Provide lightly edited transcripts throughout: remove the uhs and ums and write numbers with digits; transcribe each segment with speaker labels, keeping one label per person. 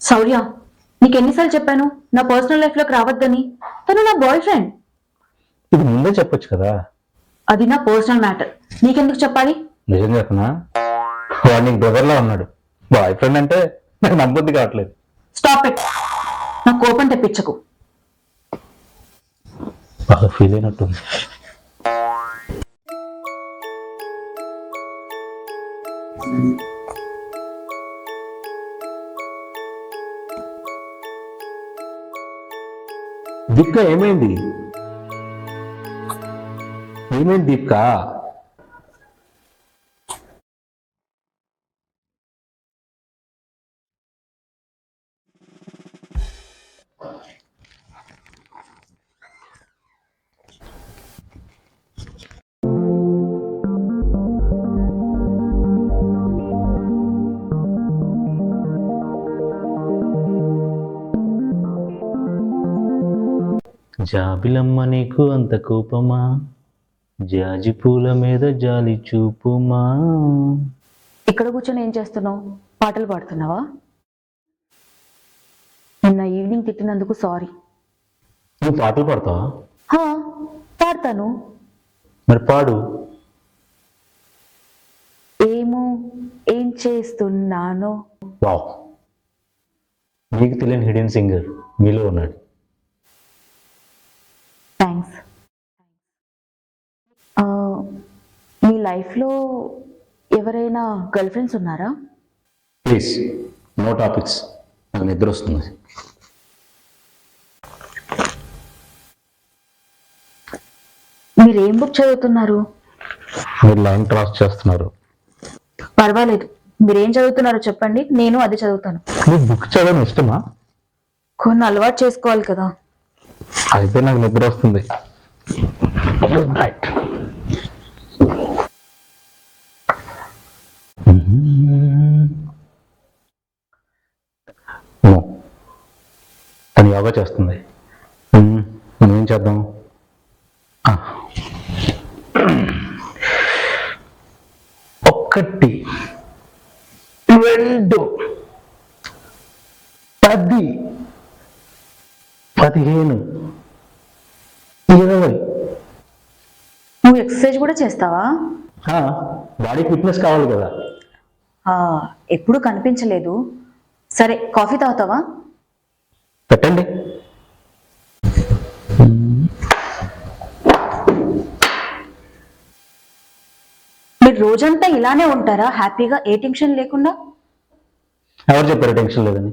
Speaker 1: శౌర్య, నీకెన్నిసార్లు చెప్పాను నా personal life లోకి రావద్దని? తను నా బాయ్ ఫ్రెండ్.
Speaker 2: ఇది ముందే చెప్పొచ్చు కదా.
Speaker 1: అది నా పర్సనల్ మ్యాటర్, నీకెందుకు చెప్పాలి?
Speaker 2: నిజం చెప్పనా, వాడు నీకు బ్రదర్లా ఉన్నాడు. బాయ్ ఫ్రెండ్ అంటే నాకు నమ్మొద్దు కావట్లేదు.
Speaker 1: స్టాప్ ఇట్, నా కోపం తెప్పించకు.
Speaker 2: బాగా ఫీల్ అయినట్టుంది. దీప్క ఏమైంది? ఏమైంది దీప్క? జాబిలమ్మ నీకు అంత కోపమా, జాజి పూల మీద జాలి చూపుమా.
Speaker 1: ఇక్కడ కూర్చొని ఏం చేస్తున్నావు? పాటలు పాడుతున్నావా? నిన్న ఈవినింగ్ తిట్టినందుకు సారీ.
Speaker 2: నువ్వు పాటలు పాడతావా?
Speaker 1: పాడతాను.
Speaker 2: మరి పాడు.
Speaker 1: ఏం చేస్తున్నానో.
Speaker 2: వావ్, నీకు తెలియని హిడెన్ సింగర్ మీలో ఉన్నాడు.
Speaker 1: థ్యాంక్స్. మీ లైఫ్లో ఎవరైనా గర్ల్ ఫ్రెండ్స్ ఉన్నారా?
Speaker 2: ప్లీజ్ నో టాపిక్స్, నాకు నిద్ర వస్తుంది.
Speaker 1: మీరు ఏం బుక్ చదువుతున్నారు?
Speaker 2: మీరు లైన్ క్రాస్ చేస్తున్నారు.
Speaker 1: పర్వాలేదు, మీరేం చదువుతున్నారో చెప్పండి, నేను అది చదువుతాను.
Speaker 2: నీకు బుక్ చదవడం ఇష్టమా?
Speaker 1: కొన్ని అలవాటు చేసుకోవాలి కదా.
Speaker 2: అయితే నాకు నిద్ర వస్తుంది. Good night. తను యోగా చేస్తుంది. మనం ఏం చేద్దాం? ఒకటి, 2, 10, 15, 20.
Speaker 1: నువ్వు ఎక్సర్సైజ్ కూడా చేస్తావా?
Speaker 2: బాడీ ఫిట్నెస్ కావాలి కదా.
Speaker 1: ఎప్పుడు కనిపించలేదు. సరే, కాఫీ తాగుతావా?
Speaker 2: పెట్టండి.
Speaker 1: మీరు రోజంతా ఇలానే ఉంటారా, హ్యాపీగా, ఏ టెన్షన్ లేకుండా?
Speaker 2: ఎవరు చెప్పారు టెన్షన్ లేదని?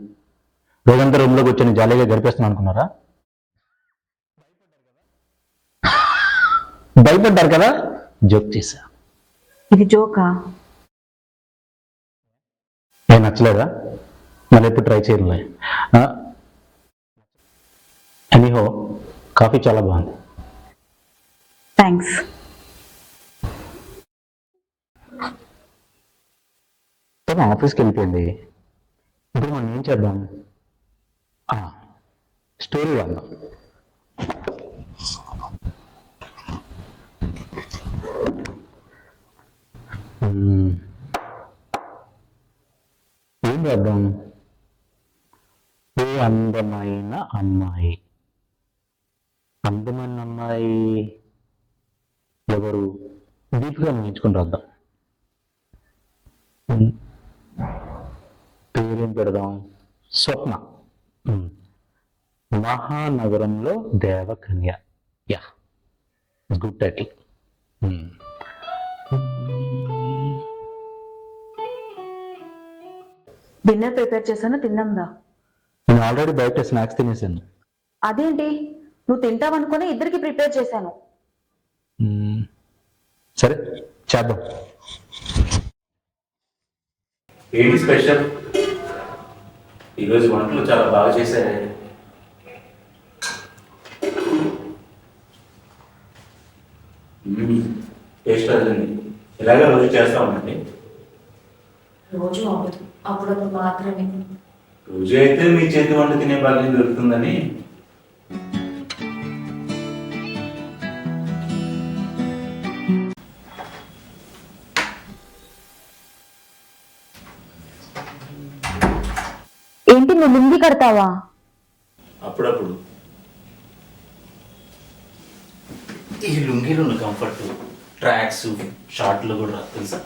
Speaker 2: రోజంతా రూమ్లో కూర్చొని జాలీగా గడిపేస్తాను అనుకున్నారా? భయపడ్డారు కదా, జోక్ చేశా.
Speaker 1: ఇది జోకా?
Speaker 2: ఏం నచ్చలేదా? మళ్ళీ ఎప్పుడు ట్రై చేయలే. ఎనీహో, కాఫీ చాలా బాగుంది.
Speaker 1: థ్యాంక్స్.
Speaker 2: తను ఆఫీస్కి వెళ్ళిపోయింది. ఇప్పుడు మనం ఏం చేద్దాం? స్టోరీ రాద్దాం. ఏం రాద్దాం? ఓ అందమైన అమ్మాయి. అందమైన అమ్మాయి ఎవరు? దీపిగా నేర్చుకుని రాద్దాం. పేరేం పెడదాం? స్వప్న. మహానగరంలో దేవకన్య. Yeah, good title.
Speaker 1: Dinner prepare చేశాను, తిందాందా?
Speaker 2: నేను ఆల్రెడీ బయట స్నాక్స్ తినేసాను.
Speaker 1: అదేంటి, నువ్వు తింటావనుకుని ఇద్దరికి ప్రిపేర్ చేశాను.
Speaker 2: సరే, చేద్దాం.
Speaker 3: ఏంటి స్పెషల్? ఈరోజు వంటలు చాలా బాగా చేశారే. టేస్ట్ అదండి. ఇలాగే రోజు చేస్తా ఉండండి.
Speaker 4: రోజు అవ్వదు, అప్పుడప్పుడు మాత్రమే.
Speaker 3: రోజు అయితే మీ చేతి వంట తినే భాగ్యం దొరుకుతుందని.
Speaker 1: ఏంటి నువ్వు లుంగి కడతావా?
Speaker 3: అప్పుడప్పుడు ఈ లుంగీలో ఉన్న కంఫర్ట్ ట్రాక్స్ షార్ట్లు కూడా రాదు తెలుసా.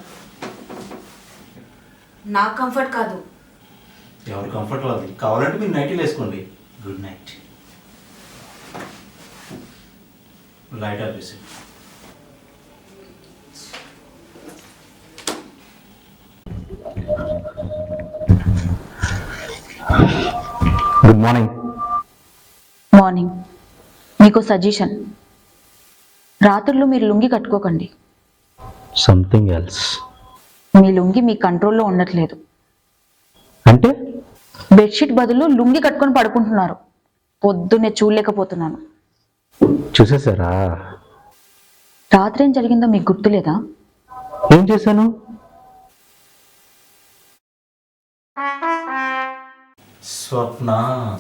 Speaker 4: నాకు కంఫర్ట్ కాదు.
Speaker 3: ఎవరు కంఫర్ట్ వాళ్ళది. కావాలంటే మీరు నైటీలు వేసుకోండి. Good night. లైట్ ఆపేసి.
Speaker 2: Good morning.
Speaker 1: మార్నింగ్. మీకు సజెషన్, రాత్రులు మీరు లుంగి కట్టుకోకండి.
Speaker 2: Something else.
Speaker 1: మీ లుంగి మీ కంట్రోల్లో ఉండట్లేదు.
Speaker 2: అంటే
Speaker 1: బెడ్షీట్ బదులు లుంగి కట్టుకొని పడుకుంటున్నారు. పొద్దున్నే చూడలేకపోతున్నాను.
Speaker 2: చూసేసారా?
Speaker 1: రాత్రి ఏం జరిగిందో మీకు గుర్తులేదా?
Speaker 2: ఏం చేశాను?
Speaker 3: స్వప్న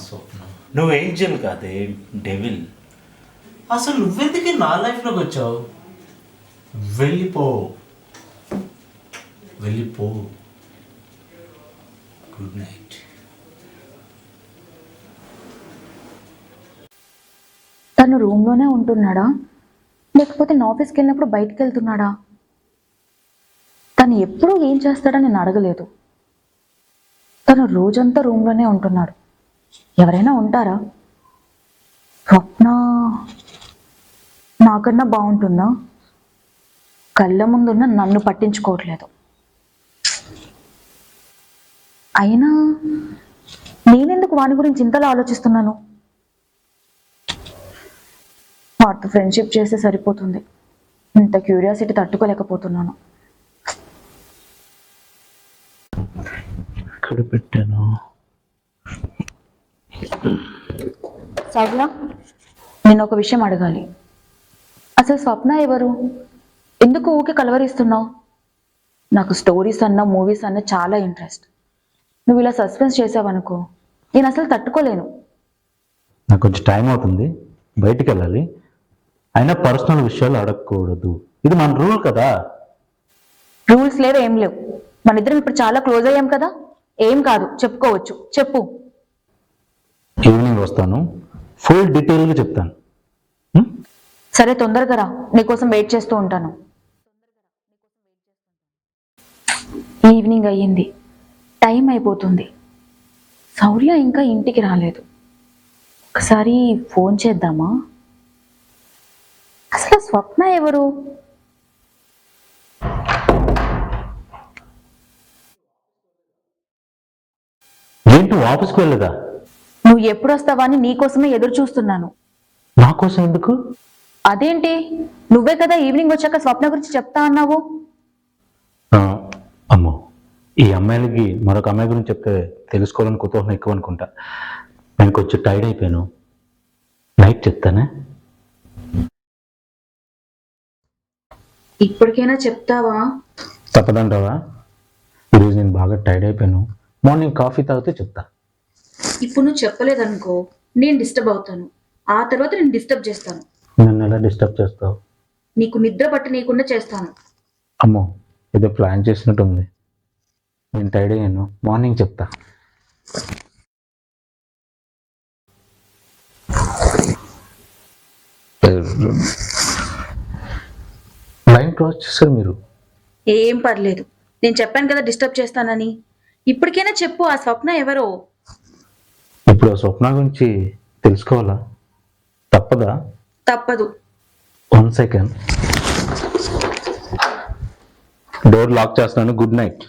Speaker 3: స్వప్న నువ్వు ఏంజల్ కాదే, డెవిల్. అసలు నువ్వెందుకే నా లైఫ్లోకి వచ్చావు? వెళ్ళిపో వెళ్ళిపో. Good night.
Speaker 1: తను రూమ్లోనే ఉంటున్నాడా, లేకపోతే నా ఆఫీస్కి వెళ్ళినప్పుడు బయటికి వెళ్తున్నాడా? తను ఎప్పుడూ ఏం చేస్తాడని నేను అడగలేదు. తను రోజంతా రూమ్లోనే ఉంటున్నాడు. ఎవరైనా ఉంటారా? స్వప్న నాకన్నా బాగుంటుందా? కళ్ళ ముందున్న నన్ను పట్టించుకోవట్లేదు. అయినా నేనెందుకు వాని గురించి ఇంతలా ఆలోచిస్తున్నాను? వాటితో ఫ్రెండ్షిప్ చేస్తే సరిపోతుంది. ఇంత క్యూరియాసిటీ తట్టుకోలేకపోతున్నాను.
Speaker 2: ఎక్కడ పెట్టాను?
Speaker 1: సౌల, నేను ఒక విషయం అడగాలి. అసలు స్వప్న ఎవరు? ఎందుకు ఊకే కలవరిస్తున్నావు? నాకు స్టోరీస్ అన్నా మూవీస్ అన్నా చాలా ఇంట్రెస్ట్. నువ్వు ఇలా సస్పెన్స్ చేసావనుకో, నేను అసలు తట్టుకోలేను.
Speaker 2: నాకు కొంచెం టైం అవుతుంది, బయటికి వెళ్ళాలి. అయినా పర్సనల్ విషయాలు అడగకూడదు, ఇది మన రూల్ కదా.
Speaker 1: రూల్స్ లేవు, ఏం లేవు. మన ఇద్దరం ఇప్పుడు చాలా క్లోజ్ అయ్యాం కదా. ఏం కాదు, చెప్పుకోవచ్చు. చెప్పు.
Speaker 2: ఈవినింగ్ వస్తాను, ఫుల్ డీటెయిల్గా చెప్తాను.
Speaker 1: సరే, తొందరగా రా, నీకోసం వెయిట్ చేస్తూ ఉంటాను. ఈవినింగ్ అయ్యింది, టైం అయిపోతుంది. శౌర్య ఇంకా ఇంటికి రాలేదు. ఒకసారి ఫోన్ చేద్దామా? అసలు స్వప్న ఎవరు?
Speaker 2: ఏంటి ఆఫీస్కి వెళ్ళదా?
Speaker 1: నువ్వు ఎప్పుడు వస్తావా అని నీకోసమే ఎదురు చూస్తున్నాను.
Speaker 2: నా కోసం ఎందుకు?
Speaker 1: అదేంటి, నువ్వే కదా ఈవినింగ్ వచ్చాక స్వప్న గురించి చెప్తా అన్నావు.
Speaker 2: అమ్మో, ఈ అమ్మాయిలకి మరొక అమ్మాయి గురించి చెప్తే తెలుసుకోవాలని కుతూహలం ఎక్కువ అనుకుంటా. నేను కొంచెం టైర్డ్ అయిపోయాను, నైట్ చెప్తానే.
Speaker 1: ఇప్పటికైనా చెప్తావా?
Speaker 2: తప్పదంటావా? ఈరోజు నేను బాగా టైర్డ్ అయిపోయాను, మార్నింగ్ కాఫీ తాగితే చెప్తా.
Speaker 1: ఇప్పుడు నువ్వు చెప్పలేదనుకో, నేను డిస్టర్బ్ అవుతాను. ఆ తర్వాత నేను డిస్టర్బ్ చేస్తాను.
Speaker 2: నన్ను ఎలా డిస్టర్బ్ చేస్తావు?
Speaker 1: నీకు నిద్ర పట్టి నీకుండా చేస్తాను.
Speaker 2: అమ్మో, ఏదో ప్లాన్ చేసినట్టు ఉంది. నేను టైర్డ్ అయ్యాను, మార్నింగ్ చెప్తా. లైన్ క్రాస్ చేస్తారు మీరు.
Speaker 1: ఏం పర్లేదు, నేను చెప్పాను కదా డిస్టర్బ్ చేస్తానని. ఇప్పటికైనా చెప్పు, ఆ స్వప్న ఎవరో?
Speaker 2: ఇప్పుడు ఆ స్వప్న గురించి తెలుసుకోవాలా? తప్పదా?
Speaker 1: తప్పదు.
Speaker 2: 1 సెకండ్, డోర్ లాక్ చేస్తున్నాను. Good night.